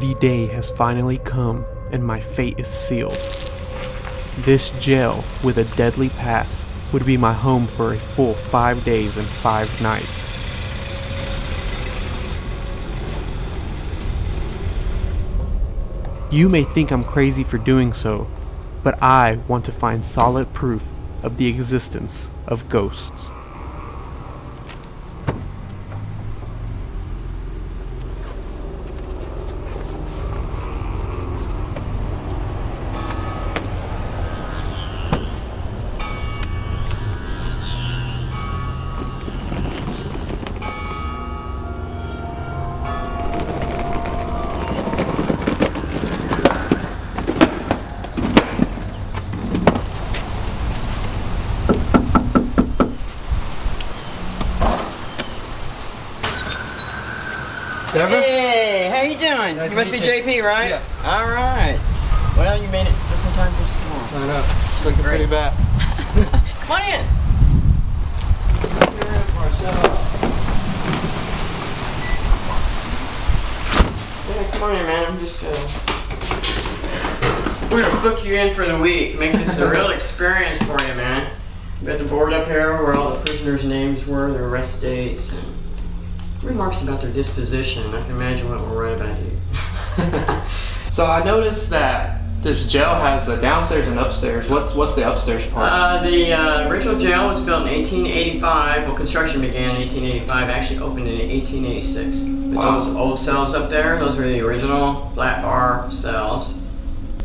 The day has finally come and my fate is sealed. This jail with a deadly past would be my home for a full 5 days and 5 nights. You may think I'm crazy for doing so, but I want to find solid proof of the existence of ghosts. Debra? Hey, how you doing? Nice You must to be meet JP, right? Yes. All right. Well, you made it just in time for school. I know. Looking pretty bad. Come on in. Yeah, come on in, man. I'm just we're gonna book you in for the week. Make this a real experience for you, man. We got the board up here where all the prisoners' names were, their arrest dates, and remarks about their disposition. I can imagine what we'll write about you. So I noticed that this jail has a downstairs and upstairs. What's the upstairs part? The original jail was built in 1885. Well, construction began in 1885. Actually opened in 1886. But Wow. those old cells up there, those were the original flat bar cells.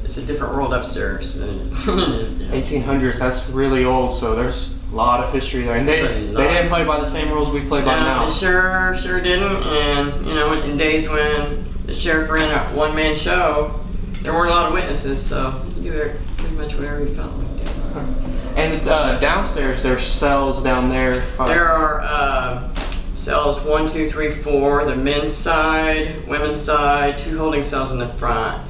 It's a different world upstairs. 1800s. That's really old. So there's a lot of history there, and they didn't play by the same rules we play by now. They sure didn't. And you know, in days when the sheriff ran a one-man show, there weren't a lot of witnesses, so you did pretty much whatever you felt like doing. And downstairs, there's cells down there. There are cells 1, 2, 3, 4. The men's side, women's side, 2 holding cells in the front.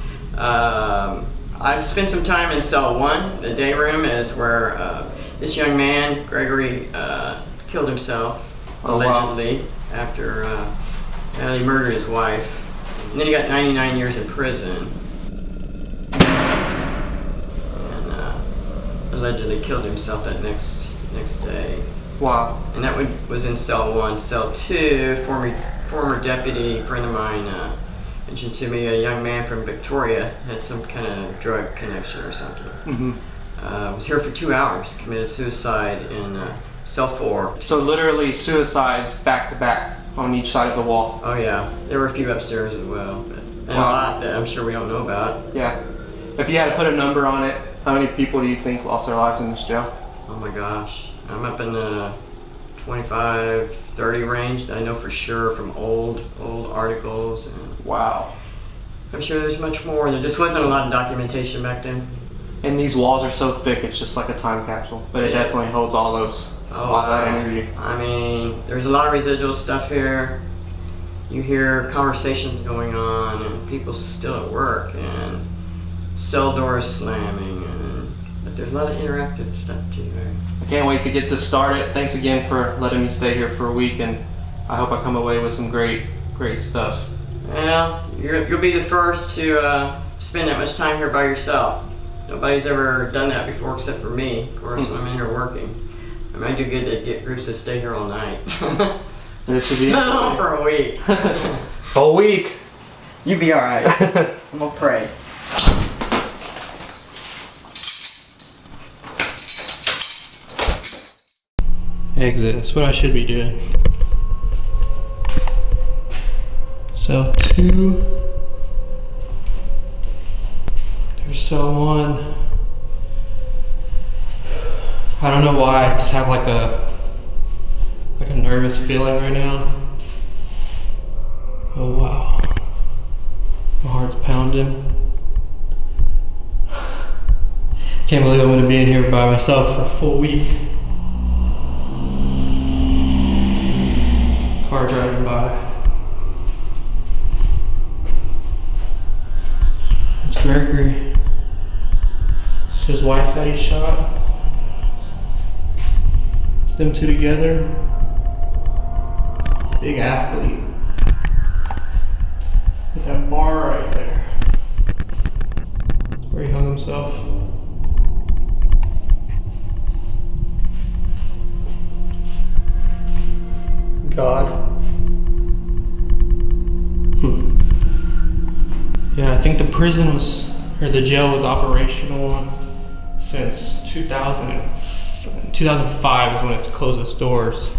I've spent some time in cell 1. The day room is where this young man, Gregory, killed himself, allegedly, after he murdered his wife. And then he got 99 years in prison. And allegedly killed himself that next day. Wow. And that was in cell 1. Cell 2, former deputy friend of mine mentioned to me a young man from Victoria had some kind of drug connection or something. Mm-hmm. Was here for 2 hours, committed suicide in cell 4. So literally suicides back to back on each side of the wall. Oh yeah, there were a few upstairs as well, and a Wow. lot that I'm sure we don't know about. Yeah. If you had to put a number on it, how many people do you think lost their lives in this jail? Oh my gosh, I'm up in the 25, 30 range that I know for sure from old articles. And Wow. I'm sure there's much more. There just wasn't a lot of documentation back then. And these walls are so thick, it's just like a time capsule. But it definitely holds all that energy. I mean, there's a lot of residual stuff here. You hear conversations going on and people still at work and cell doors slamming, but there's a lot of interactive stuff too, right? I can't wait to get this started. Thanks again for letting me stay here for a week, and I hope I come away with some great stuff. Well, you'll be the first to spend that much time here by yourself. Nobody's ever done that before except for me, of course, when I'm in here working. I might do good to get groups to stay here all night. This should be for a week. A week. You'll be all right. I'm gonna pray. Exit. That's what I should be doing. Cell 2. There's cell 1. I don't know why, I just have like a nervous feeling right now. Oh wow. My heart's pounding. Can't believe I'm gonna be in here by myself for a full week. Car driving by. That's Gregory. It's his wife that he shot. It's them two together. Big athlete. With that bar right there. Where he hung himself. God. Yeah, I think the prison was, or the jail was operational since 2005 is when it's closed its doors.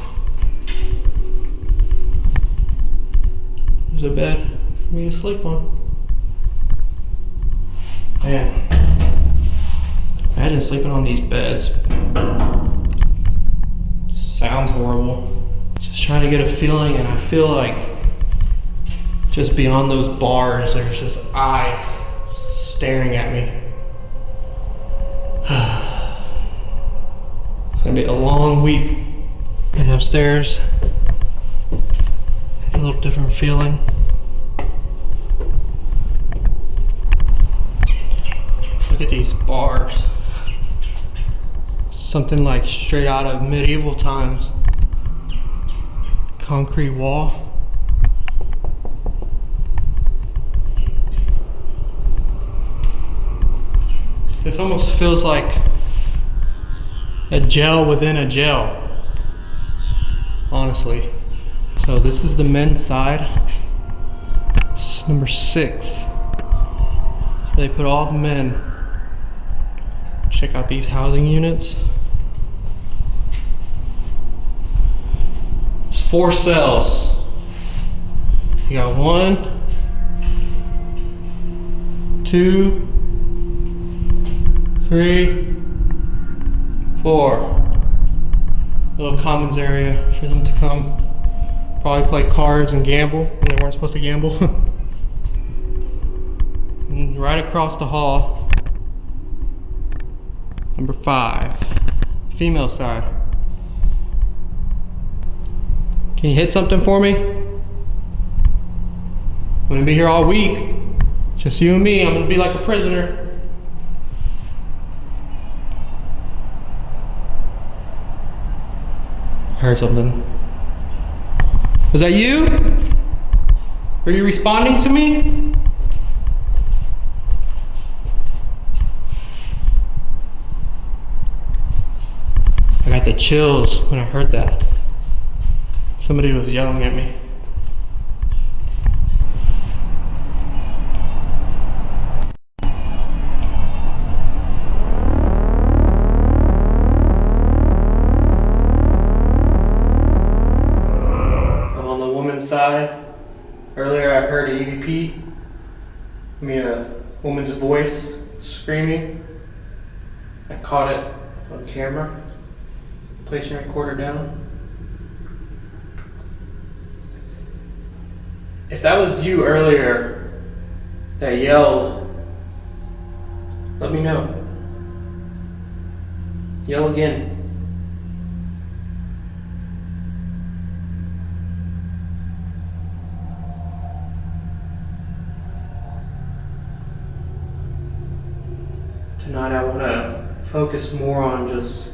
There's a bed for me to sleep on. Man, imagine sleeping on these beds. Just sounds horrible. Just trying to get a feeling, and I feel like just beyond those bars, there's just eyes staring at me. It's gonna be a long week. And upstairs, it's a little different feeling. Look at these bars. Something like straight out of medieval times. Concrete wall. This almost feels like a jail within a jail, honestly. So this is the men's side. This is number 6. So they put all the men. Check out these housing units. There's 4 cells. You got 1, 2, 3, 4. Little commons area for them to come. Probably play cards and gamble when they weren't supposed to gamble. And right across the hall, number 5, female side. Can you hit something for me? I'm gonna be here all week. Just you and me. I'm gonna be like a prisoner. I heard something. Was that you? Are you responding to me? I got the chills when I heard that. Somebody was yelling at me. I'm on the woman's side. Earlier I heard an EVP. A woman's voice screaming. I caught it on camera. Place your recorder down. If that was you earlier that yelled, let me know. Yell again. Tonight I want to focus more on just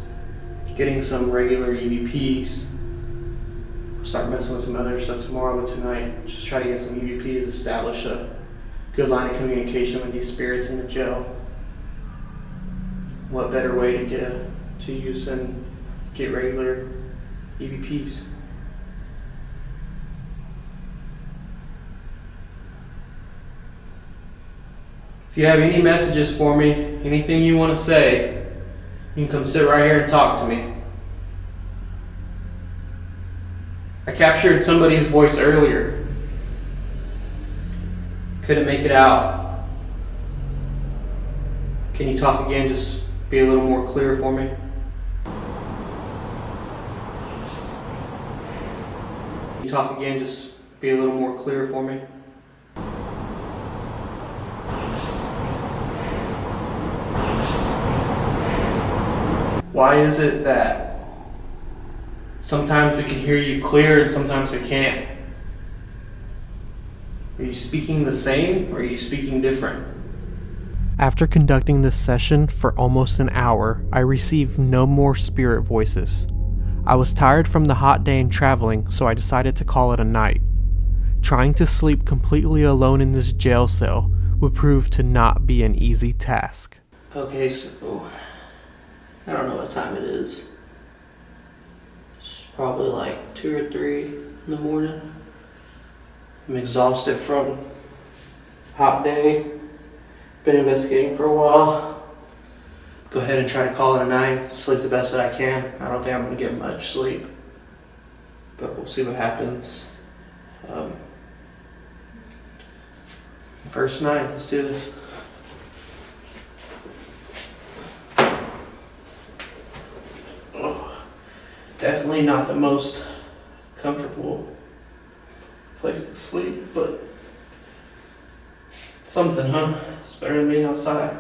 getting some regular EVPs. I'll start messing with some other stuff tomorrow, but tonight just try to get some EVPs, establish a good line of communication with these spirits in the jail. What better way to use than get regular EVPs? If you have any messages for me, anything you want to say, you can come sit right here and talk to me. I captured somebody's voice earlier. Couldn't make it out. Can you talk again? Just be a little more clear for me. Can you talk again? Just be a little more clear for me. Why is it that sometimes we can hear you clear and sometimes we can't? Are you speaking the same or are you speaking different? After conducting this session for almost an hour, I received no more spirit voices. I was tired from the hot day and traveling, so I decided to call it a night. Trying to sleep completely alone in this jail cell would prove to not be an easy task. Okay, so I don't know what time it is. It's probably like 2 or 3 in the morning. I'm exhausted from hot day. Been investigating for a while. Go ahead and try to call it a night. Sleep the best that I can. I don't think I'm gonna get much sleep, but we'll see what happens. First night, let's do this. Definitely not the most comfortable place to sleep, but something, huh? It's better than being outside.